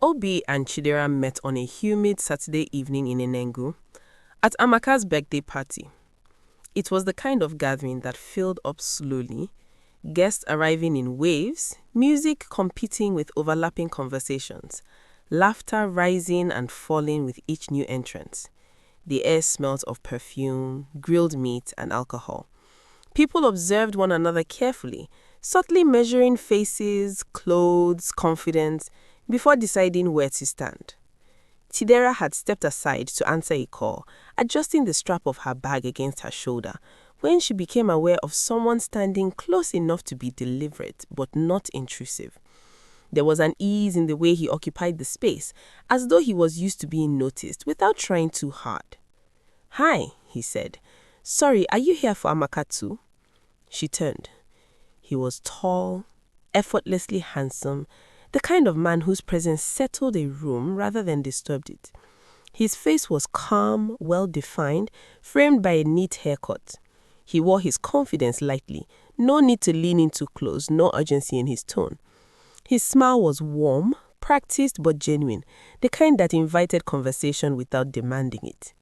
Obi and Chidera met on a humid Saturday evening in Enugu at Amaka's birthday party. It was the kind of gathering that filled up slowly, guests arriving in waves, music competing with overlapping conversations, laughter rising and falling with each new entrant. The air smelt of perfume, grilled meat, and alcohol. People observed one another carefully, subtly measuring faces, clothes, confidence, before deciding where to stand. Chidera had stepped aside to answer a call, adjusting the strap of her bag against her shoulder, when she became aware of someone standing close enough to be deliberate but not intrusive. There was an ease in the way he occupied the space, as though he was used to being noticed without trying too hard. "Hi," he said. "Sorry, are you here for Amaka too?" She turned. He was tall, effortlessly handsome, the kind of man whose presence settled a room rather than disturbed it. His face was calm, well-defined, framed by a neat haircut. He wore his confidence lightly, no need to lean in too close, no urgency in his tone. His smile was warm, practiced but genuine, the kind that invited conversation without demanding it.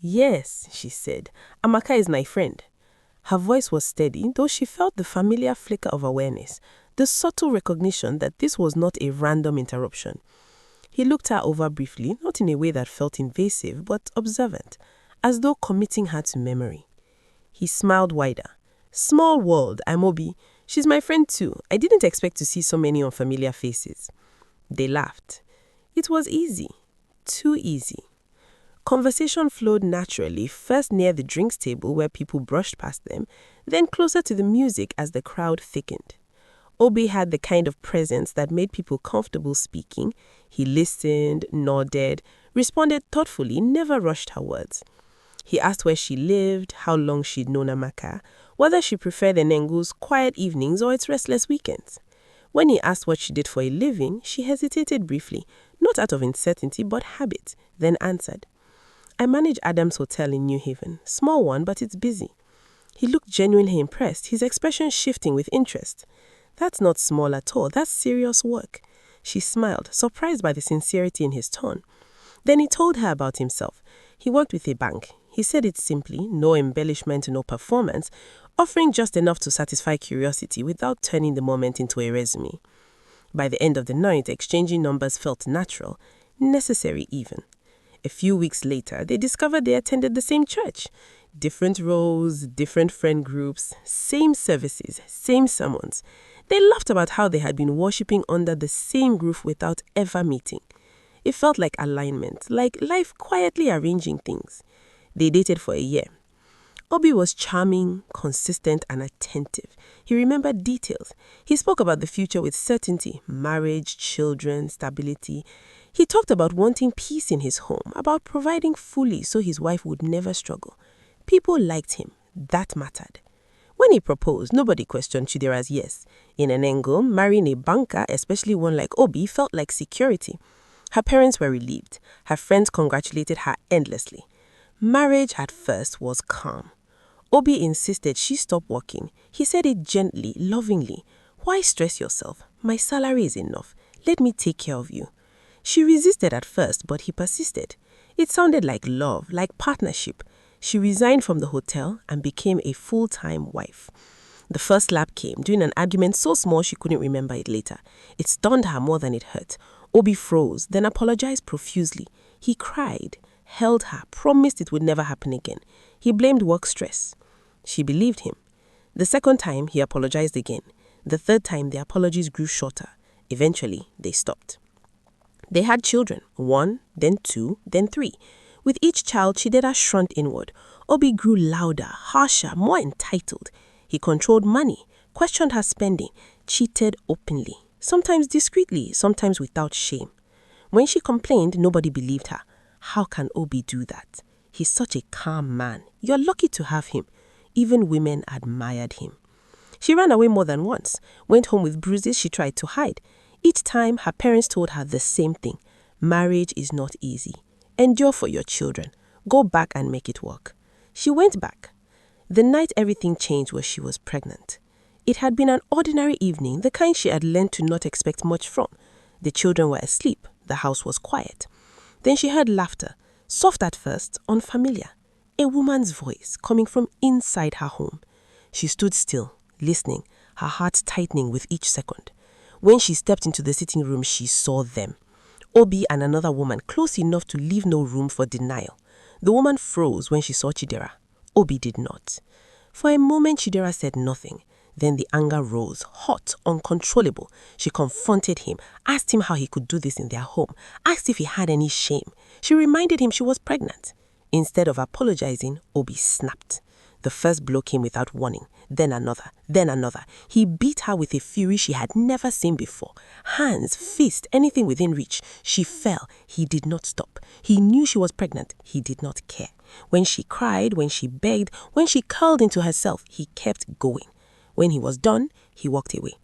"Yes," she said, "Amaka is my friend." Her voice was steady, though she felt the familiar flicker of awareness, the subtle recognition that this was not a random interruption. He looked her over briefly, not in a way that felt invasive, but observant, as though committing her to memory. He smiled wider. "Small world, I'm Obi. She's my friend too. I didn't expect to see so many unfamiliar faces." They laughed. It was easy. Too easy. Conversation flowed naturally, first near the drinks table where people brushed past them, then closer to the music as the crowd thickened. Obi had the kind of presence that made people comfortable speaking. He listened, nodded, responded thoughtfully, never rushed her words. He asked where she lived, how long she'd known Amaka, whether she preferred Enugu's quiet evenings or its restless weekends. When he asked what she did for a living, she hesitated briefly, not out of uncertainty but habit, then answered, "I manage Adam's Hotel in New Haven. Small one, but it's busy." He looked genuinely impressed, his expression shifting with interest. "That's not small at all, that's serious work." She smiled, surprised by the sincerity in his tone. Then he told her about himself. He worked with a bank. He said it simply, no embellishment, no performance, offering just enough to satisfy curiosity without turning the moment into a resume. By the end of the night, exchanging numbers felt natural, necessary even. A few weeks later, they discovered they attended the same church. Different roles, different friend groups, same services, same sermons. They laughed about how they had been worshipping under the same roof without ever meeting. It felt like alignment, like life quietly arranging things. They dated for a year. Obi was charming, consistent, and attentive. He remembered details. He spoke about the future with certainty, marriage, children, stability. He talked about wanting peace in his home, about providing fully so his wife would never struggle. People liked him. That mattered. When he proposed, nobody questioned Chidera's yes. In Enugu, marrying a banker, especially one like Obi, felt like security. Her parents were relieved. Her friends congratulated her endlessly. Marriage at first was calm. Obi insisted she stop working. He said it gently, lovingly. "Why stress yourself? My salary is enough. Let me take care of you." She resisted at first, but he persisted. It sounded like love, like partnership. She resigned from the hotel and became a full-time wife. The first slap came during an argument so small she couldn't remember it later. It stunned her more than it hurt. Obi froze, then apologized profusely. He cried, held her, promised it would never happen again. He blamed work stress. She believed him. The second time, he apologized again. The third time, the apologies grew shorter. Eventually, they stopped. They had children, 1, then 2, then 3. With each child, Chidera shrunk inward. Obi grew louder, harsher, more entitled. He controlled money, questioned her spending, cheated openly, sometimes discreetly, sometimes without shame. When she complained, nobody believed her. How can Obi do that? He's such a calm man. You're lucky to have him. Even women admired him. She ran away more than once, went home with bruises she tried to hide. Each time, her parents told her the same thing. Marriage is not easy. Endure for your children. Go back and make it work. She went back. The night everything changed was she was pregnant. It had been an ordinary evening, the kind she had learned to not expect much from. The children were asleep. The house was quiet. Then she heard laughter, soft at first, unfamiliar. A woman's voice coming from inside her home. She stood still, listening, her heart tightening with each second. When she stepped into the sitting room, she saw them. Obi and another woman, close enough to leave no room for denial. The woman froze when she saw Chidera. Obi did not. For a moment, Chidera said nothing. Then the anger rose, hot, uncontrollable. She confronted him, asked him how he could do this in their home, asked if he had any shame. She reminded him she was pregnant. Instead of apologizing, Obi snapped. The first blow came without warning, then another, then another. He beat her with a fury she had never seen before. Hands, fist, anything within reach. She fell. He did not stop. He knew she was pregnant. He did not care. When she cried, when she begged, when she curled into herself, he kept going. When he was done, he walked away.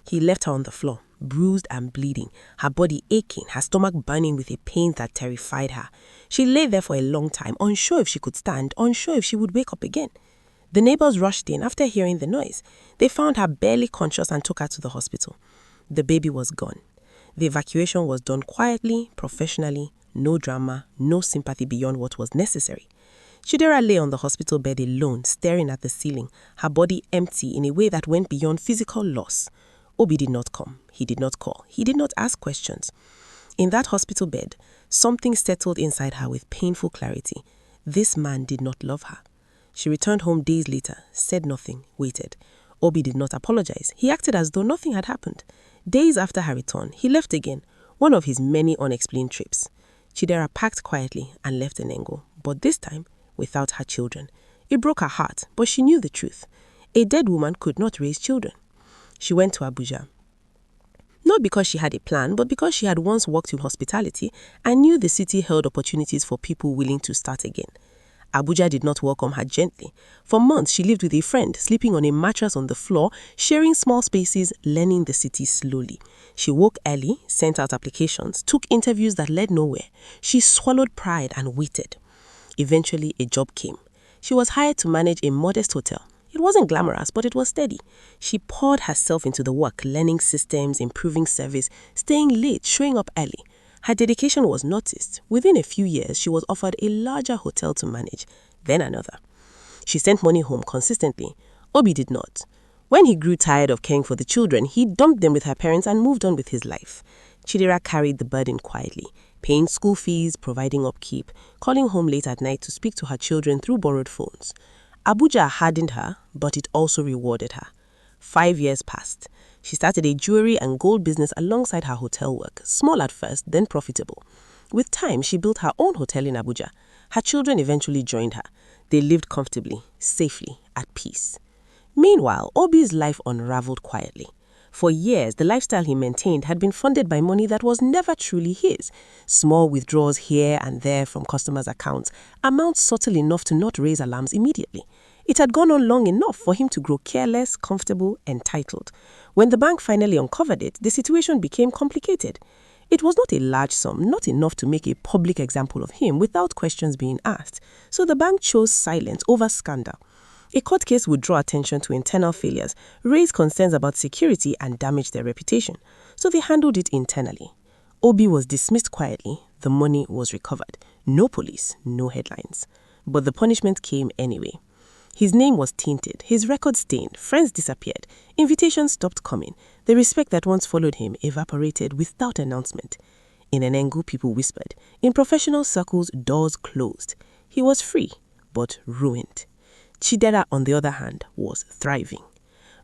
He left her on the floor, bruised and bleeding, her body aching, her stomach burning with a pain that terrified her. She lay there for a long time, unsure if she could stand, unsure if she would wake up again. The neighbors rushed in after hearing the noise. They found her barely conscious and took her to the hospital. The baby was gone. The evacuation was done quietly, professionally, no drama, no sympathy beyond what was necessary. Chidera lay on the hospital bed alone, staring at the ceiling, her body empty in a way that went beyond physical loss. Obi did not come. He did not call. He did not ask questions. In that hospital bed, something settled inside her with painful clarity. This man did not love her. She returned home days later, said nothing, waited. Obi did not apologize. He acted as though nothing had happened. Days after her return, he left again, one of his many unexplained trips. Chidera packed quietly and left Enugu, but this time, without her children. It broke her heart, but she knew the truth. A dead woman could not raise children. She went to Abuja. Not because she had a plan, but because she had once worked in hospitality and knew the city held opportunities for people willing to start again. Abuja did not welcome her gently. For months, she lived with a friend, sleeping on a mattress on the floor, sharing small spaces, learning the city slowly. She woke early, sent out applications, took interviews that led nowhere. She swallowed pride and waited. Eventually, a job came. She was hired to manage a modest hotel. It wasn't glamorous, but it was steady. She poured herself into the work, learning systems, improving service, staying late, showing up early. Her dedication was noticed. Within a few years, she was offered a larger hotel to manage, then another. She sent money home consistently. Obi did not. When he grew tired of caring for the children, he dumped them with her parents and moved on with his life. Chidera carried the burden quietly, paying school fees, providing upkeep, calling home late at night to speak to her children through borrowed phones. Abuja hardened her, but it also rewarded her. 5 years passed. She started a jewelry and gold business alongside her hotel work, small at first, then profitable. With time, she built her own hotel in Abuja. Her children eventually joined her. They lived comfortably, safely, at peace. Meanwhile, Obi's life unraveled quietly. For years, the lifestyle he maintained had been funded by money that was never truly his. Small withdrawals here and there from customers' accounts, amounts subtle enough to not raise alarms immediately. It had gone on long enough for him to grow careless, comfortable, entitled. When the bank finally uncovered it, the situation became complicated. It was not a large sum, not enough to make a public example of him without questions being asked. So the bank chose silence over scandal. A court case would draw attention to internal failures, raise concerns about security, and damage their reputation. So they handled it internally. Obi was dismissed quietly. The money was recovered. No police, no headlines. But the punishment came anyway. His name was tainted, his record stained, friends disappeared, invitations stopped coming. The respect that once followed him evaporated without announcement. In Enugu, people whispered. In professional circles, doors closed. He was free, but ruined. Chidera, on the other hand, was thriving.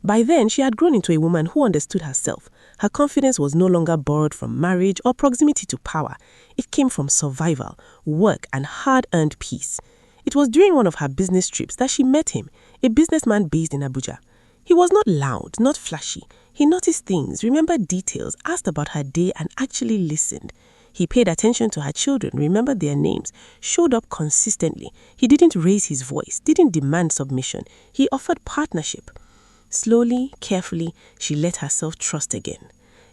By then, she had grown into a woman who understood herself. Her confidence was no longer borrowed from marriage or proximity to power. It came from survival, work, and hard-earned peace. It was during one of her business trips that she met him, a businessman based in Abuja. He was not loud, not flashy. He noticed things, remembered details, asked about her day, and actually listened. He paid attention to her children, remembered their names, showed up consistently. He didn't raise his voice, didn't demand submission. He offered partnership. Slowly, carefully, she let herself trust again.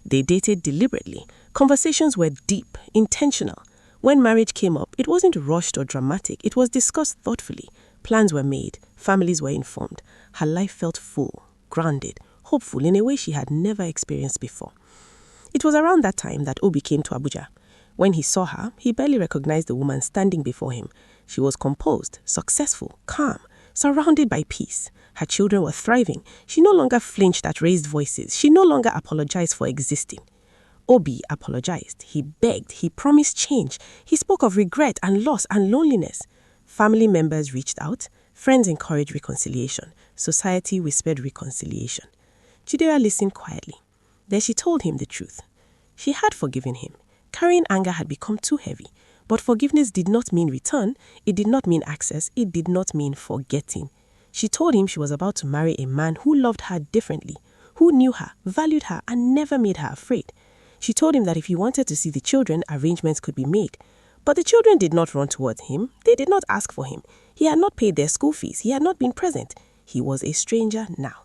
They dated deliberately. Conversations were deep, intentional. When marriage came up, it wasn't rushed or dramatic. It was discussed thoughtfully. Plans were made. Families were informed. Her life felt full, grounded, hopeful in a way she had never experienced before. It was around that time that Obi came to Abuja. When he saw her, he barely recognized the woman standing before him. She was composed, successful, calm, surrounded by peace. Her children were thriving. She no longer flinched at raised voices. She no longer apologized for existing. Obi apologized. He begged. He promised change. He spoke of regret and loss and loneliness. Family members reached out. Friends encouraged reconciliation. Society whispered reconciliation. Chidera listened quietly. Then she told him the truth. She had forgiven him. Carrying anger had become too heavy. But forgiveness did not mean return. It did not mean access. It did not mean forgetting. She told him she was about to marry a man who loved her differently, who knew her, valued her, and never made her afraid. She told him that if he wanted to see the children, arrangements could be made. But the children did not run towards him. They did not ask for him. He had not paid their school fees. He had not been present. He was a stranger now.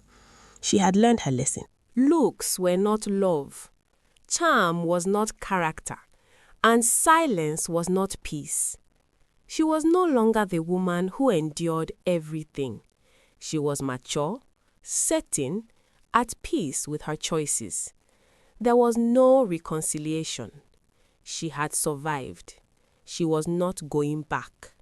She had learned her lesson. Looks were not love. Charm was not character. And silence was not peace. She was no longer the woman who endured everything. She was mature, certain, at peace with her choices. There was no reconciliation. She had survived. She was not going back.